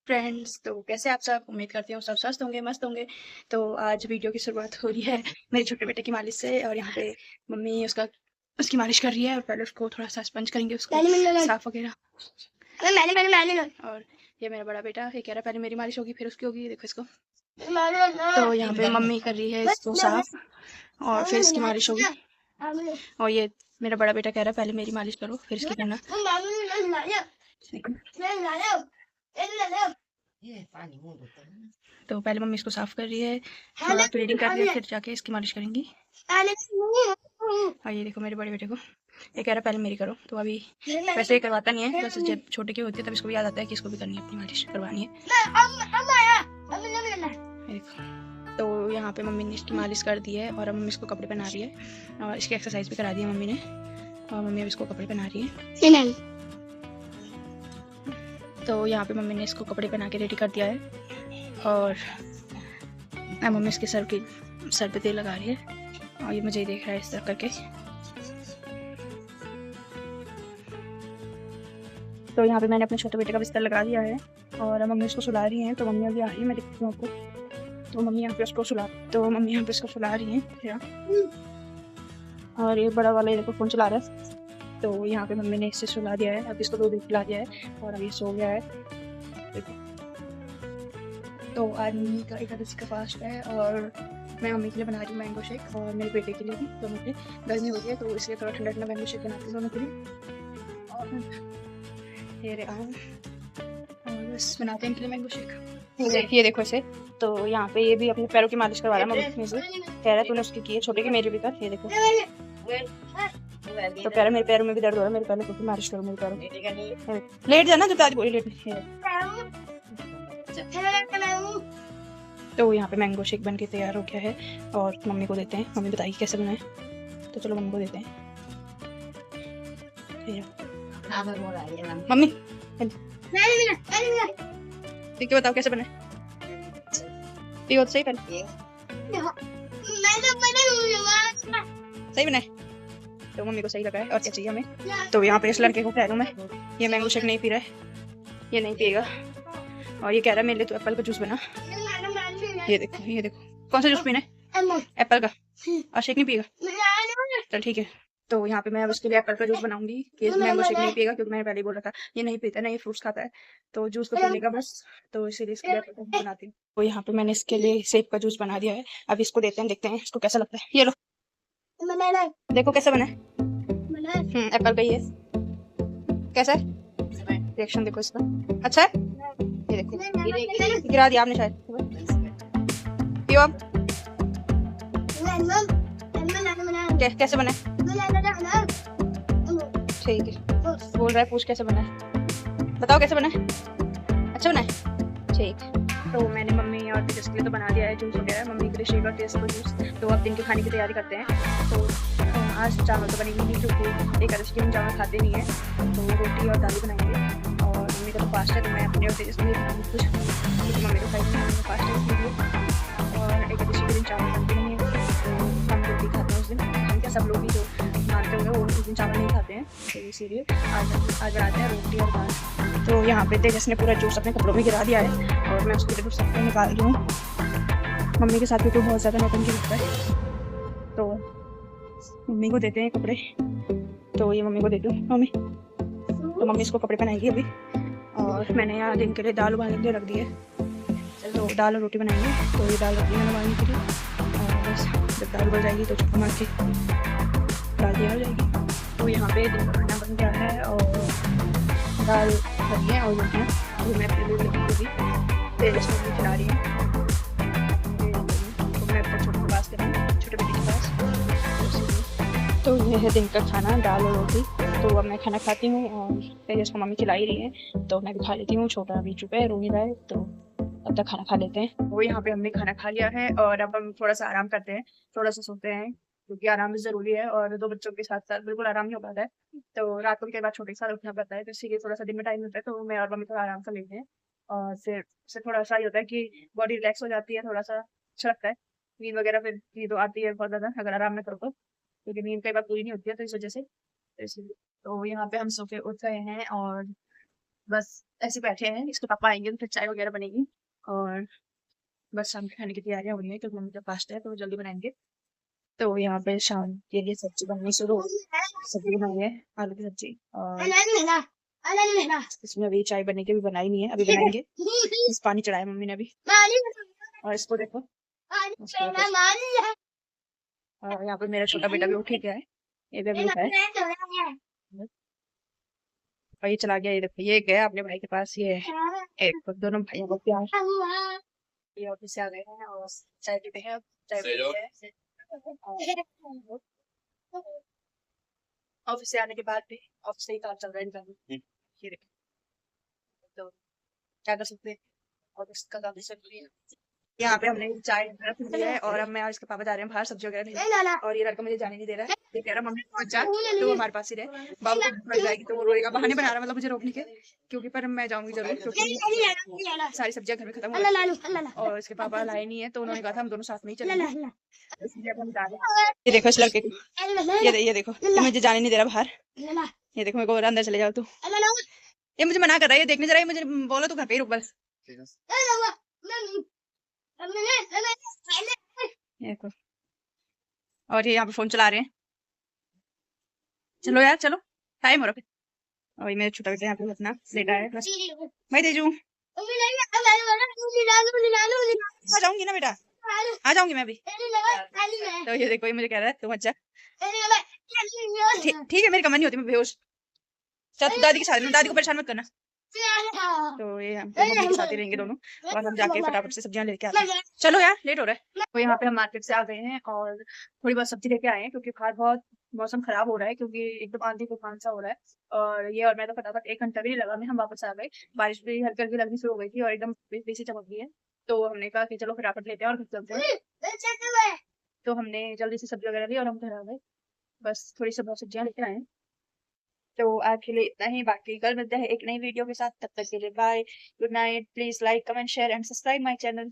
Friends, तो कैसे आप सब? उम्मीद करती हूँ सब स्वस्थ होंगे, मस्त होंगे। तो आज वीडियो की शुरुआत हो रही है मेरे छोटे बेटे की मालिश से। और यहाँ पे मम्मी उसकी मालिश कर रही है। और पहले उसको थोड़ा सा स्पंज करेंगे, उसको साफ वगैरह। और ये मेरा बड़ा बेटा, ये कह रहा है पहले मेरी मालिश होगी फिर उसकी होगी। देखो इसको। तो यहाँ पे मम्मी कर रही है इसको साफ और फिर इसकी मालिश होगी। और ये मेरा बड़ा बेटा कह रहा है पहले मेरी मालिश करो फिर इसकी करना। तो पहले मम्मी इसको साफ कर रही है, थोड़ा क्लीनिंग कर रही है, फिर जाके इसकी मालिश करेंगी। और ये देखो मेरे बड़े बेटे को, ये कह रहा है पहले मेरी करो। तो अभी वैसे ही करवाता नहीं है, बस जब छोटे की होती है तब इसको भी याद आता है कि इसको भी करनी है, अपनी मालिश करवानी है। देखो, तो यहाँ पे मम्मी ने इसकी मालिश कर दी है और अब मम्मी इसको कपड़े पहना रही है और इसकी एक्सरसाइज भी करा दी है मम्मी ने। और मम्मी अब इसको कपड़े पहना रही है। तो यहाँ पे मम्मी ने इसको कपड़े पहना के रेडी कर दिया है और मम्मी इसके सर पे तेल लगा रही है और ये मुझे ही देख रहा है इस तरह करके। तो यहाँ पे मैंने अपने छोटे बेटे का बिस्तर लगा दिया है और मम्मी उसको सुला रही हैं। तो मम्मी अभी आ रही है, मैं देखती हूँ आपको। तो मम्मी यहाँ पे उसको सुला रही हैं। और ये बड़ा वाला ये देखो फोन चला रहा है। तो यहाँ पे मम्मी ने इससे सुला दिया है, अब इसको 2 दिन खिला दिया है और अभी सो गया है। देखो, तो आज मम्मी का एकादशी का फास्ट है और मैं मम्मी के लिए बना रही हूँ मैंगो शेक और मेरे बेटे के लिए भी। दोनों के गर्मी हो रही है तो इसलिए थोड़ा ठंडा ठंडा मैंगो शेक बनाती हूँ दोनों के लिए। और ये रहा और बस बनाते हैं इनके लिए मैंगो शेक। ये देखो इसे। तो यहाँ पे ये भी अपने पैरों की मालिश करवा रहा है मम्मी से, कह रहा है तूने उसकी की है, छोटे की मेरी भी कर। ये देखो, तो कह रहा मेरे पैरों में भी दर्द हो रहा है, मेरे पैरों की मालिश करो मेरे पैरों में। लेट जाना जब दादी बोली लेट। तो यहाँ पे मैंगो शेक बन के तैयार हो गया है और मम्मी को देते हैं। मम्मी बताइए कैसे बनाए, तो चलो मम्मी को देते हैं। मम्मी ठीक है, बताओ कैसे बने। पियो तो सही पहले, सही बनाए। तो मम्मी को सही लगा है और क्या चाहिए हमें। तो यहाँ पे इस लड़के को कह रहा हूँ मैं, ये मैंगो शेक नहीं पी रहा है, ये नहीं पिएगा। और ये कह रहा है मेरे लिए तो एप्पल का जूस बना। ये देखो कौन सा जूस पीना है, एप्पल का। और शेक नहीं पिएगा, चल ठीक है। तो यहाँ पे मैं अब उसके लिए एप्पल का जूस बनाऊंगी कि मैंगो शेक नहीं पिएगा, क्योंकि मैंने पहले ही बोला था ये नहीं पीता ना, ये फ्रूट्स खाता है तो जूस तो पी लेगा बस। तो इसीलिए इसके लिए एप्पल का जूस बनाती हूँ। तो यहाँ पे मैंने इसके लिए सेब का जूस बना दिया है, अब इसको देते हैं, देखते हैं इसको कैसा लगता है। ये लो देखो कैसा बना है। एप्पल का ही है, कैसा है रिएक्शन देखो इसका। अच्छा है, ये देखो गिरा दिया आपने शायद। पियो अब, कैसे बना है ठीक है। बोल रहा है पूछ कैसे बना है, बताओ कैसे बना है। अच्छा बना है ठीक। तो मैंने मम्मी और तेजस के लिए तो बना दिया है जूस वगैरह, मम्मी के लिए शेक और तेजस का जूस। तो अब दिन के खाने की तैयारी करते हैं। तो आज चावल तो बनेंगे नहीं क्योंकि एकादशी के दिन चावल खाते नहीं है, तो रोटी और दाल बनाएंगे। और मम्मी का तो फास्ट है तो मैं अपने और तेजस के लिए कुछ, क्योंकि मम्मी तो खाई मम्मी फास्ट है इसलिए। और एकादशी के दिन चावल बनते नहीं है तो हम रोटी खाते हैं उस दिन। हम क्या सब लोग ही जो मानते होंगे वो उस दिन चावल नहीं खाते हैं, तो इसीलिए आज बनाते हैं रोटी और दाल। तो यहाँ पे तेजस ने पूरा जूस अपने कपड़ों में गिरा दिया है और मैं उसके लिए कुछ सब निकाल रही हूँ। मम्मी के साथ भी तो बहुत ज़्यादा नौटंकी लगता है, तो मम्मी को देते हैं कपड़े। तो ये मम्मी को देती हूँ मम्मी। तो मम्मी इसको कपड़े पहनाएगी अभी। और मैंने यहाँ दिन के लिए दाल उबालने के लिए रख दी है, तो दाल और रोटी बनाएंगे। तो ये दाल रखी मैंने उबालने के लिए और बस जब दाल उबल जाएगी तो चुप्पा मार के दाल तैयार हो जाएगी। तो यहाँ पे दिन का खाना बन गया है और दाल बनी है और रोटियाँ तो मैं अपने लिए रखूँगी, तेजस को भी खिला रही है। तो मैं अपने छोटे के पास करूँ, छोटे बेटे के पास। तो ये है दिन का खाना, दाल और रोटी। तो अब मैं खाना खाती हूँ और तेजस को मम्मी खिला ही रही है तो मैं भी खा लेती हूँ। छोटा अभी चुप है, रो ही रहा है, तो अब तक खाना खा लेते हैं। वो यहाँ पे हमने खाना खा लिया है और अब हम थोड़ा सा आराम करते हैं, थोड़ा सा सोते हैं क्योंकि आराम भी जरूरी है और 2 बच्चों के साथ साथ बिल्कुल आराम नहीं हो पाता है। तो रात को भी कई बार छोटे के साथ उठना पड़ता है, तो इसीलिए थोड़ा सा दिन में टाइम मिलता है तो मैं और मम्मी थोड़ा आराम कर लेते हैं। और फिर थोड़ा सा ये होता है कि बॉडी रिलैक्स हो जाती है, थोड़ा सा अच्छा लगता है। नींद वगैरह फिर नींद तो आती है बहुत ज़्यादा अगर आराम में करो तो, क्योंकि नींद कई बार पूरी नहीं होती है तो इस वजह से। तो इसलिए तो यहाँ पे हम सो के उठ गए हैं और बस ऐसे बैठे हैं, इसके पापा आएंगे तो फिर चाय वगैरह बनेगी और बस शाम के खाने की तैयारियां हो रही है क्योंकि मम्मी का फास्ट है तो वो जल्दी बनाएंगे। तो यहाँ पे शाम के लिए सब्जी बननी शुरू हो गई। सब्जी बनाई है, आलू की सब्जी, और इसमें अभी चाय बनने की भी बनाई नहीं है, अभी बनाएंगे। बस पानी चढ़ाया मम्मी ने अभी। और इसको देखो, और यहाँ पे मेरा छोटा बेटा भी उठ गया है, ये भी अभी उठा है और ये चला गया। ये देखो, ये गया अपने भाई के पास, ये एक दोनों भाइयों को प्यार। ये ऑफिस से आ गए हैं और चाय पीते हैं, चाय पीते हैं। ऑफिस से आने के बाद भी ऑफिस से ही काम चल रहा है इनका भी। ये देखो, तो क्या कर सकते हैं, ऑफिस का काम चल रही है। यहाँ पे हमने चाय रख दी है और अब मैं और इसके पापा जा रहे हैं बाहर सब्जी वगैरह लेने। और ये लड़का मुझे जाने नहीं दे रहा है, ये कह रहा मम्मी बच्चा तो वो हमारे पास ही रहे, बाबू को भूख लग जाएगी तो वो रोएगा, बहाने बना रहा मतलब मुझे रोकने के, क्योंकि पर मैं जाऊंगी जरूर क्योंकि सारी सब्जियां घर में खत्म हो गई और इसके पापा लाए नहीं है तो उन्होंने कहा था हम दोनों साथ में ही चलेंगे, इसलिए अब हम जा रहे हैं। ये देखो इस लड़के को, ये देखो, ये मुझे जाने नहीं दे रहा बाहर। ये देखो, मेरे को अंदर चले जाओ तू, ये मुझे मना कर रहा है, ये देखने जा रहा है, मुझे बोलो तो घर पे ही रुक बस। देखो, और ये यहाँ पे फोन चला रहे हैं, चलो यार चलो, टाइम हो रहा है। और ये मेरा छोटा बेटा यहाँ पे अपना लेटा है बस। मैं तेजू आ जाऊंगी ना बेटा, आ जाऊंगी मैं अभी। तो ये देखो, ये मुझे कह रहा है तुम अच्छा, ठीक है, मेरी कमर नहीं होती, मैं बेहोश। चल तू दादी के साथ, दादी को परेशान मत करना। तो ये हम मम्मी के साथ ही रहेंगे दोनों और हम जाके फटाफट से सब्जियां लेके आते हैं। चलो यार लेट हो रहा है। तो यहाँ पे हम मार्केट से आ गए हैं और थोड़ी बहुत सब्जी लेके आए हैं क्योंकि बाहर बहुत मौसम खराब हो रहा है, क्योंकि एकदम आंधी तूफान सा हो रहा है। और ये और मैं तो फटाफट 1 घंटा भी नहीं लगा, मैं हम वापस आ गए। बारिश भी हल्की हल्की लगनी शुरू हो गई थी और एकदम बेसी चमक गई है, तो हमने कहा कि चलो फटाफट लेते हैं और घर चलते हैं। तो हमने जल्दी से सब्जी वगैरह ली और हम घर आ गए, बस थोड़ी सी बहुत सब्जियां लेके आए। तो आज के लिए इतना ही, बाकी कल मिलते हैं एक नई वीडियो के साथ, तब तक के लिए bye, good night, please like comment share and subscribe my channel.